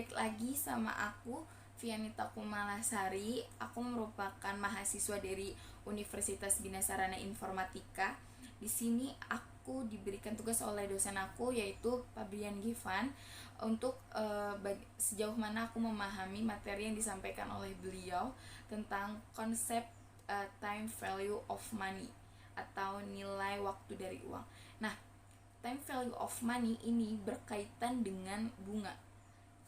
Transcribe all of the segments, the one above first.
balik lagi sama aku Vianita Kumalasari. Aku merupakan mahasiswa dari Universitas Bina Sarana Informatika. Di sini aku diberikan tugas oleh dosen aku, yaitu Pak Brian Givan, untuk sejauh mana aku memahami materi yang disampaikan oleh beliau tentang konsep time value of money atau nilai waktu dari uang. Nah, time value of money ini berkaitan dengan bunga.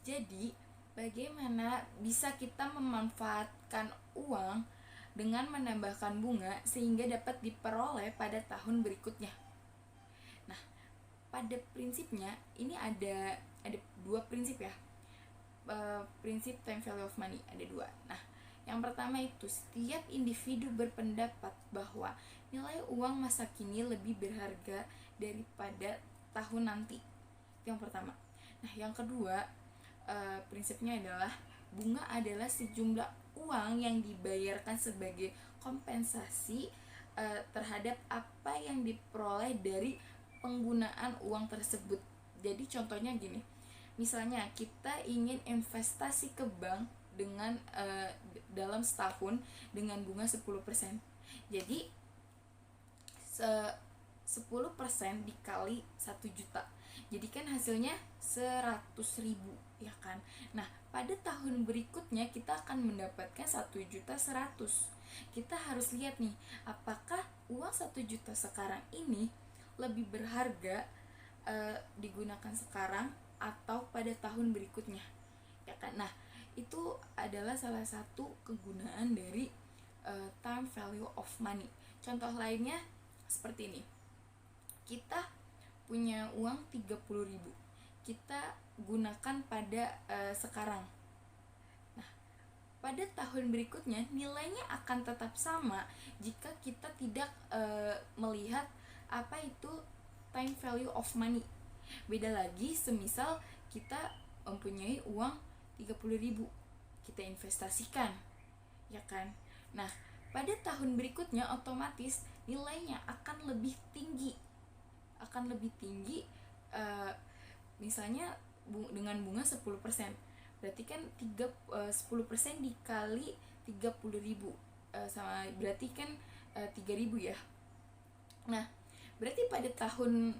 Jadi, bagaimana bisa kita memanfaatkan uang dengan menambahkan bunga sehingga dapat diperoleh pada tahun berikutnya. Nah, pada prinsipnya ini ada dua prinsip ya. Prinsip time value of money ada dua. Nah, yang pertama itu setiap individu berpendapat bahwa nilai uang masa kini lebih berharga daripada tahun nanti. Yang pertama. Nah, yang kedua, prinsipnya adalah bunga adalah sejumlah uang yang dibayarkan sebagai kompensasi terhadap apa yang diperoleh dari penggunaan uang tersebut. Jadi contohnya gini, misalnya kita ingin investasi ke bank dengan dalam setahun dengan bunga 10%. Jadi 10% dikali 1 juta, jadi kan hasilnya 100.000, ya kan. Nah, pada tahun berikutnya kita akan mendapatkan 1.100.000. Kita harus lihat nih, apakah uang 1 juta sekarang ini lebih berharga digunakan sekarang atau pada tahun berikutnya, ya kan. Nah, itu adalah salah satu kegunaan dari time value of money. Contoh lainnya seperti ini. Kita punya uang 30.000, kita gunakan pada sekarang. Nah, pada tahun berikutnya nilainya akan tetap sama jika kita tidak melihat apa itu time value of money. Beda lagi semisal kita mempunyai uang 30.000, kita investasikan, ya kan. Nah, pada tahun berikutnya otomatis nilainya akan lebih tinggi, misalnya dengan bunga 10%, berarti kan 10% dikali 30.000 sama berarti kan 3.000 ya. Nah, berarti pada tahun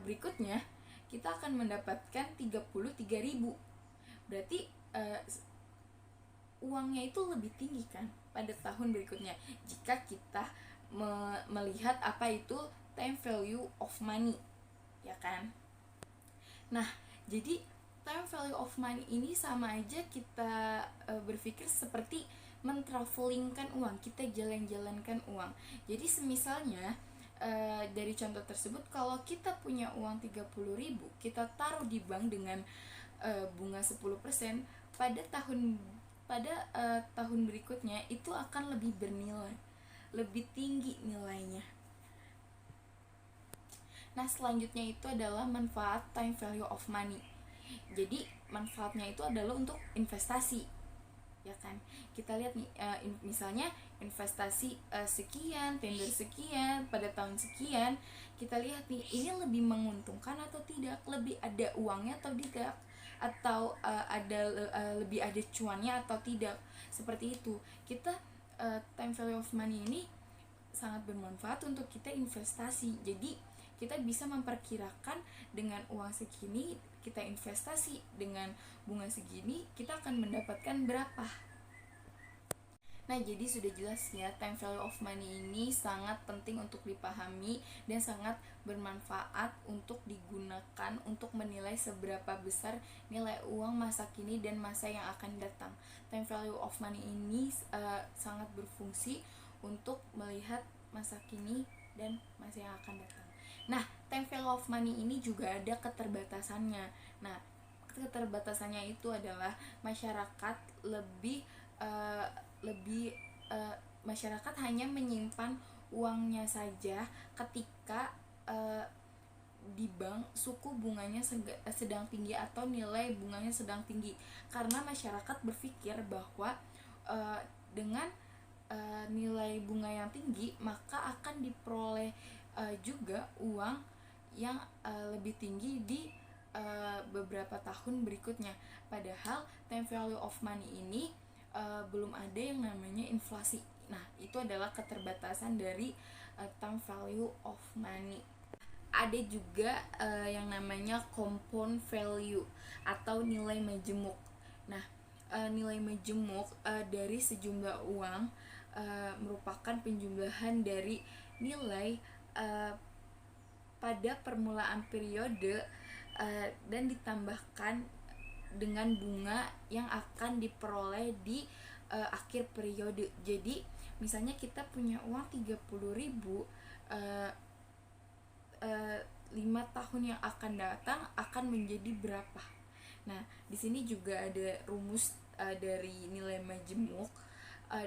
berikutnya kita akan mendapatkan 33.000. Berarti uangnya itu lebih tinggi kan pada tahun berikutnya jika kita melihat apa itu time value of money, ya kan. Nah, jadi time value of money ini sama aja kita berpikir seperti mentravelingkan uang, kita jalan-jalankan uang. Jadi semisalnya dari contoh tersebut, kalau kita punya uang 30.000, kita taruh di bank dengan bunga 10%, pada tahun berikutnya itu akan lebih bernilai, lebih tinggi nilainya. Nah, selanjutnya itu adalah manfaat time value of money. Jadi manfaatnya itu adalah untuk investasi, ya kan. Kita lihat nih, misalnya investasi sekian, tender sekian pada tahun sekian, kita lihat nih ini lebih menguntungkan atau tidak, lebih ada uangnya atau tidak, atau lebih ada cuannya atau tidak. Seperti itu. Kita time value of money ini sangat bermanfaat untuk kita investasi. Jadi kita bisa memperkirakan dengan uang segini kita investasi, dengan bunga segini kita akan mendapatkan berapa. Nah, jadi sudah jelas ya, time value of money ini sangat penting untuk dipahami dan sangat bermanfaat untuk digunakan untuk menilai seberapa besar nilai uang masa kini dan masa yang akan datang. Time value of money ini sangat berfungsi untuk melihat masa kini dan masa yang akan datang. Nah, time value of money ini juga ada keterbatasannya. Nah, keterbatasannya itu adalah masyarakat masyarakat hanya menyimpan uangnya saja ketika di bank suku bunganya sedang tinggi atau nilai bunganya sedang tinggi, karena masyarakat berpikir bahwa dengan nilai bunga yang tinggi maka akan diperoleh juga uang yang lebih tinggi di beberapa tahun berikutnya. Padahal time value of money ini belum ada yang namanya inflasi. Nah, itu adalah keterbatasan dari time value of money. Ada juga yang namanya compound value atau nilai majemuk. Nah, nilai majemuk dari sejumlah uang merupakan penjumlahan dari nilai pada permulaan periode dan ditambahkan dengan bunga yang akan diperoleh di akhir periode. Jadi misalnya kita punya uang 30.000, 5 tahun yang akan datang akan menjadi berapa. Nah, di sini juga ada rumus dari nilai majemuk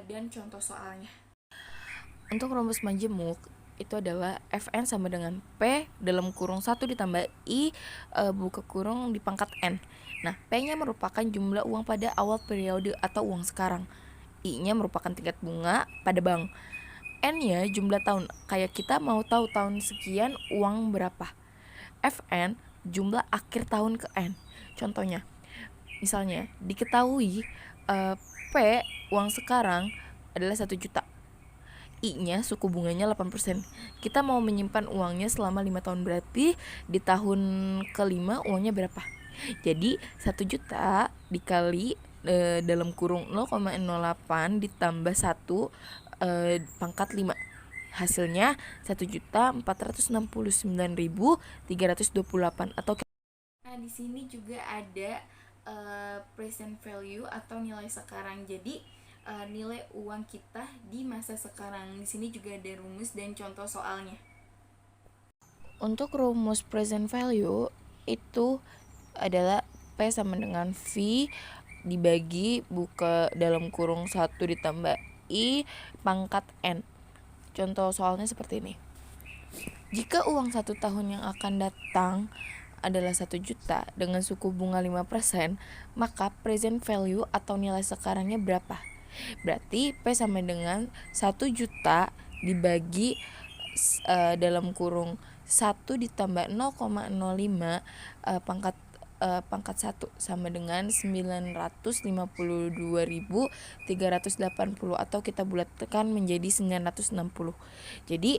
dan contoh soalnya. Untuk rumus majemuk itu adalah Fn sama dengan P dalam kurung 1 ditambah I buka kurung di pangkat N. Nah, P-nya merupakan jumlah uang pada awal periode atau uang sekarang. I-nya merupakan tingkat bunga pada bank. N-nya jumlah tahun. Kayak kita mau tahu tahun sekian uang berapa. Fn jumlah akhir tahun ke N. Contohnya, misalnya diketahui P uang sekarang adalah 1 juta. I-nya suku bunganya 8%. Kita mau menyimpan uangnya selama 5 tahun, berarti di tahun kelima uangnya berapa? Jadi 1 juta dikali dalam kurung 0,08 ditambah 1 pangkat 5. Hasilnya 1.469.328 atau. Nah, di sini juga ada present value atau nilai sekarang. Jadi nilai uang kita di masa sekarang. Di sini juga ada rumus dan contoh soalnya. Untuk rumus present value itu adalah P sama dengan V dibagi buka dalam kurung 1 ditambah I pangkat N. Contoh soalnya seperti ini. Jika uang 1 tahun yang akan datang adalah 1 juta dengan suku bunga 5%, maka present value atau nilai sekarangnya berapa? Berarti P sama dengan 1 juta dibagi dalam kurung 1 ditambah 0,05 pangkat 1 sama dengan 952.380 atau kita bulatkan menjadi 960. Jadi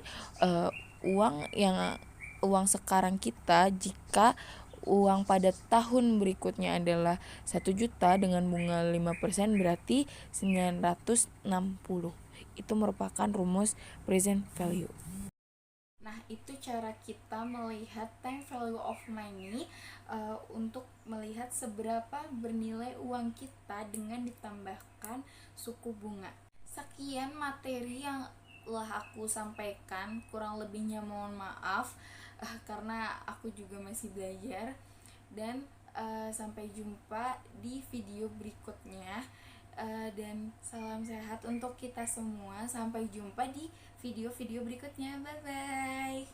uang sekarang kita jika uang pada tahun berikutnya adalah 1 juta dengan bunga 5% berarti 960. Itu merupakan rumus present value. Nah, itu cara kita melihat time value of money untuk melihat seberapa bernilai uang kita dengan ditambahkan suku bunga. Sekian materi yang telah aku sampaikan, kurang lebihnya mohon maaf karena aku juga masih belajar. Dan sampai jumpa di video berikutnya. Dan salam sehat untuk kita semua. Sampai jumpa di video-video berikutnya. Bye bye.